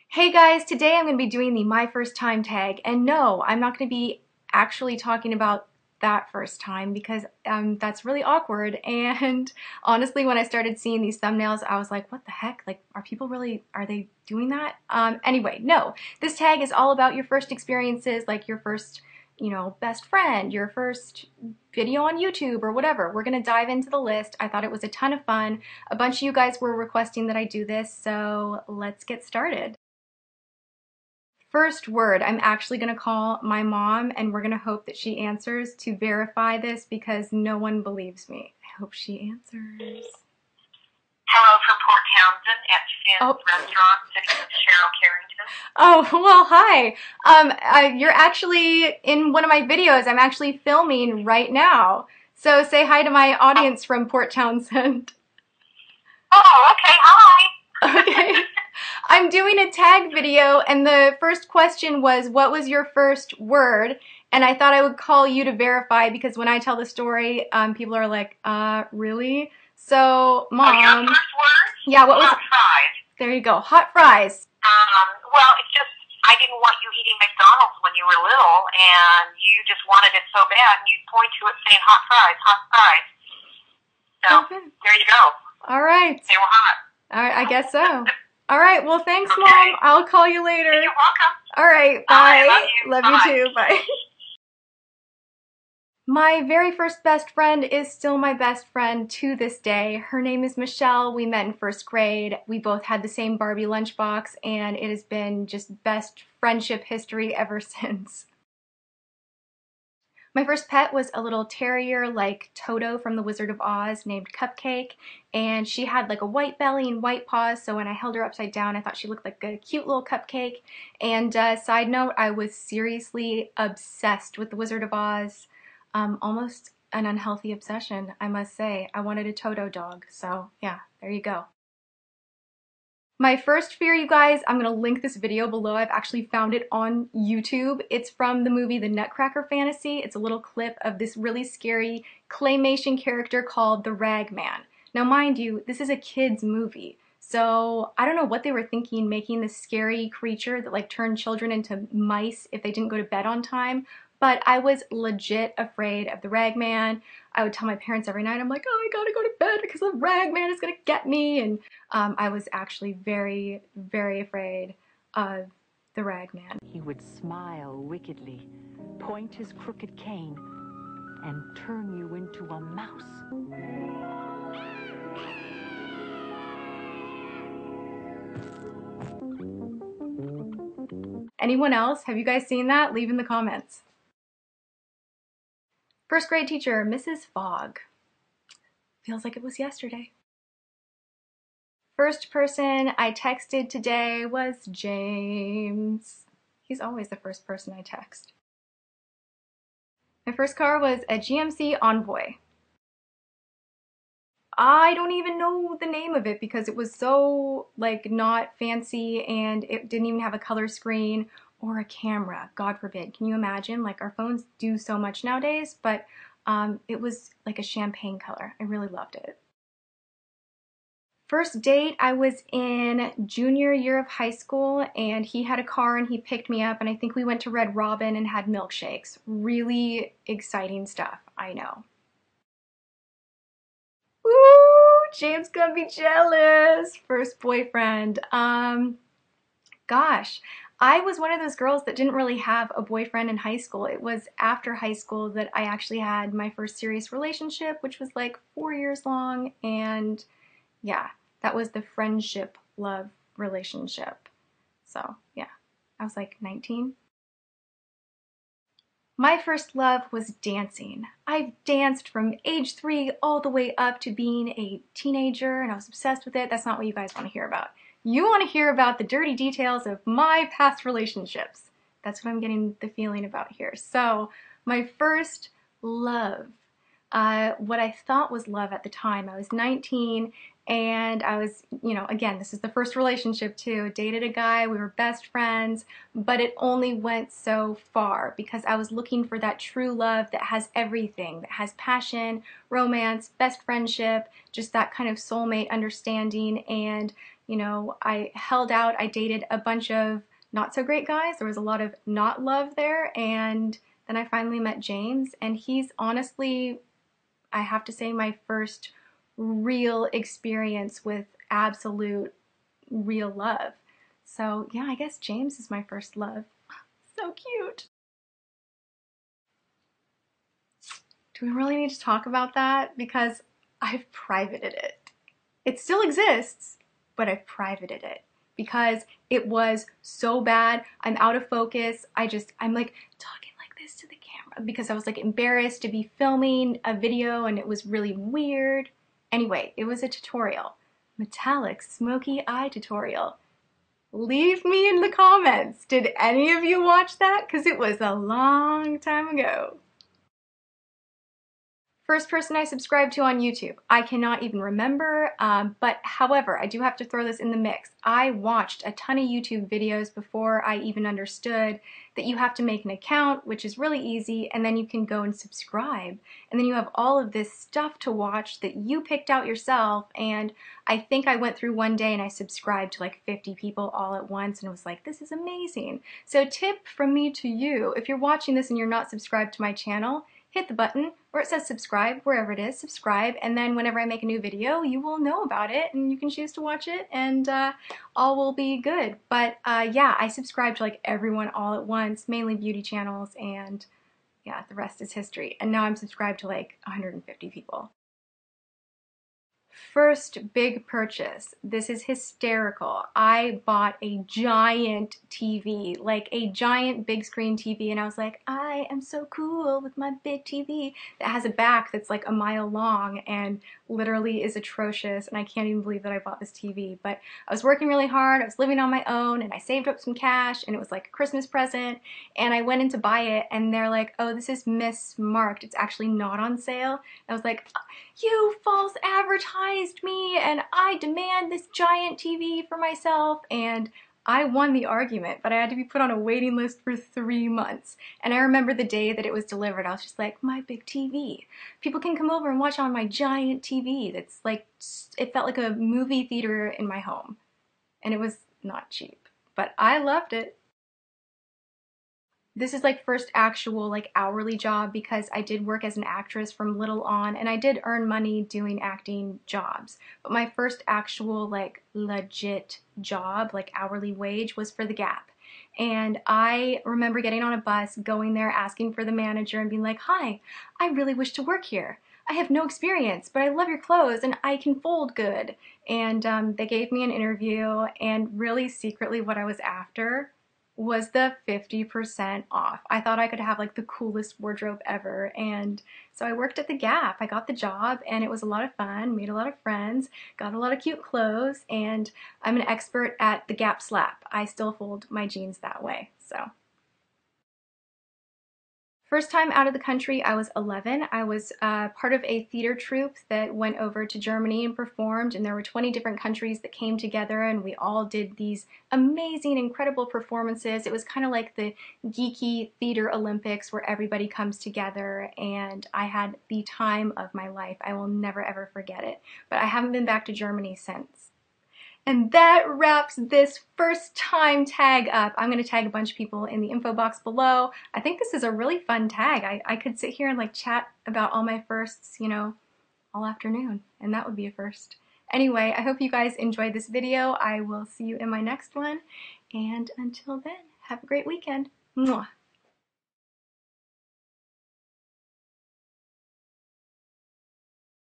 Hey guys, today I'm going to be doing the My First Time tag, and no, I'm not going to be actually talking about that first time because that's really awkward. And honestly, when I started seeing these thumbnails, I was like, what the heck? Like, are they doing that? Anyway, no, this tag is all about your first experiences, like your first, best friend, your first video on YouTube or whatever. We're going to dive into the list. I thought it was a ton of fun. A bunch of you guys were requesting that I do this, so let's get started. First word, I'm actually going to call my mom and we're going to hope that she answers to verify this because no one believes me. I hope she answers. Hello from Port Townsend at Finn's Restaurant, sitting with Cheryl Carrington. Oh, well, hi. You're actually in one of my videos. I'm actually filming right now. So say hi to my audience from Port Townsend. Oh, okay, hi. Okay. I'm doing a tag video, and the first question was, what was your first word? And I thought I would call you to verify because when I tell the story, people are like, really? So, Mom. Oh, your first word? Yeah, what was Hot fries. There you go, hot fries. Well, it's just, I didn't want you eating McDonald's when you were little, and you just wanted it so bad, and you'd point to it saying hot fries, hot fries. So, okay. There you go. All right. They were hot. All right, I guess so. All right, well, thanks, okay. Mom. I'll call you later. You're welcome. All right, bye. Love you too, bye. My very first best friend is still my best friend to this day. Her name is Michelle. We met in first grade. We both had the same Barbie lunchbox, and it has been just best friendship history ever since. My first pet was a little terrier like Toto from The Wizard of Oz named Cupcake, and she had like a white belly and white paws, so when I held her upside down I thought she looked like a cute little cupcake. And side note, I was seriously obsessed with The Wizard of Oz, almost an unhealthy obsession, I must say. I wanted a Toto dog, so yeah, there you go. My first fear, you guys, I'm going to link this video below. I've actually found it on YouTube. It's from the movie The Nutcracker Fantasy. It's a little clip of this really scary claymation character called the Ragman. Now, mind you, this is a kid's movie. So I don't know what they were thinking making this scary creature that like turned children into mice if they didn't go to bed on time. But I was legit afraid of the Ragman. I would tell my parents every night, I'm like, oh, I gotta go to bed because the Ragman is gonna get me. And I was actually very, very afraid of the Ragman. He would smile wickedly, point his crooked cane, and turn you into a mouse. Anyone else? Have you guys seen that? Leave in the comments. First grade teacher, Mrs. Fogg. Feels like it was yesterday. First person I texted today was James. He's always the first person I text. My first car was a GMC Envoy. I don't even know the name of it because it was so like not fancy and it didn't even have a color screen or a camera, God forbid. Can you imagine? Like our phones do so much nowadays, but it was like a champagne color. I really loved it. First date, I was in junior year of high school and he had a car and he picked me up and I think we went to Red Robin and had milkshakes. Really exciting stuff, I know. Woo! James gonna be jealous. First boyfriend. Gosh, I was one of those girls that didn't really have a boyfriend in high school. It was after high school that I actually had my first serious relationship, which was like 4 years long, and yeah, that was the friendship love relationship. So yeah, I was like 19. My first love was dancing. I've danced from age 3 all the way up to being a teenager and I was obsessed with it. That's not what you guys want to hear about. You want to hear about the dirty details of my past relationships. That's what I'm getting the feeling about here. So my first love, what I thought was love at the time, I was 19 and I was, you know, again, this is the first relationship too. Dated a guy, we were best friends, but it only went so far because I was looking for that true love that has everything, that has passion, romance, best friendship, just that kind of soulmate understanding. And, you know, I held out, I dated a bunch of not so great guys. There was a lot of not love there, and then I finally met James, and he's honestly, I have to say, my first real experience with absolute real love. So yeah, I guess James is my first love. So cute. Do we really need to talk about that? Because I've privated it. It still exists, but I've privated it because it was so bad. I'm out of focus. I'm like talking like this to the camera because I was like embarrassed to be filming a video and it was really weird. Anyway, it was a tutorial. Metallic smoky eye tutorial. Leave me in the comments. Did any of you watch that? Because it was a long time ago. First person I subscribed to on YouTube. I cannot even remember, but however, I do have to throw this in the mix. I watched a ton of YouTube videos before I even understood that you have to make an account, which is really easy, and then you can go and subscribe. And then you have all of this stuff to watch that you picked out yourself, and I think I went through one day and I subscribed to like 50 people all at once and was like, this is amazing. So tip from me to you, if you're watching this and you're not subscribed to my channel, hit the button where it says subscribe, wherever it is, subscribe, and then whenever I make a new video, you will know about it and you can choose to watch it and all will be good. But yeah, I subscribed to like everyone all at once, mainly beauty channels, and yeah, the rest is history. And now I'm subscribed to like 150 people. First big purchase. This is hysterical. I bought a giant TV, like a giant big screen TV, and I was like, I am so cool with my big TV that has a back that's like a mile long and literally is atrocious, and I can't even believe that I bought this TV. But I was working really hard, I was living on my own, and I saved up some cash, and it was like a Christmas present, and I went in to buy it, and they're like, oh, this is mismarked. It's actually not on sale. And I was like, you false advertised me and I demand this giant TV for myself. And I won the argument, but I had to be put on a waiting list for 3 months. And I remember the day that it was delivered, I was just like, my big TV. People can come over and watch on my giant TV. That's like, it felt like a movie theater in my home. And it was not cheap, but I loved it. This is like first actual like hourly job because I did work as an actress from little on and I did earn money doing acting jobs. But my first actual like legit job, like hourly wage, was for The Gap. And I remember getting on a bus, going there, asking for the manager and being like, hi, I really wish to work here. I have no experience, but I love your clothes and I can fold good. And they gave me an interview, and really secretly what I was after was the 50% off. I thought I could have like the coolest wardrobe ever, and so I worked at The Gap. I got the job and it was a lot of fun, made a lot of friends, got a lot of cute clothes, and I'm an expert at the Gap slap. I still fold my jeans that way, so. First time out of the country, I was 11. I was part of a theater troupe that went over to Germany and performed, and there were 20 different countries that came together, and we all did these amazing, incredible performances. It was kind of like the geeky theater Olympics where everybody comes together, and I had the time of my life. I will never ever forget it, but I haven't been back to Germany since. And that wraps this first time tag up. I'm going to tag a bunch of people in the info box below. I think this is a really fun tag. I could sit here and like chat about all my firsts, you know, all afternoon, and that would be a first. Anyway, I hope you guys enjoyed this video. I will see you in my next one, and until then, have a great weekend. Mwah.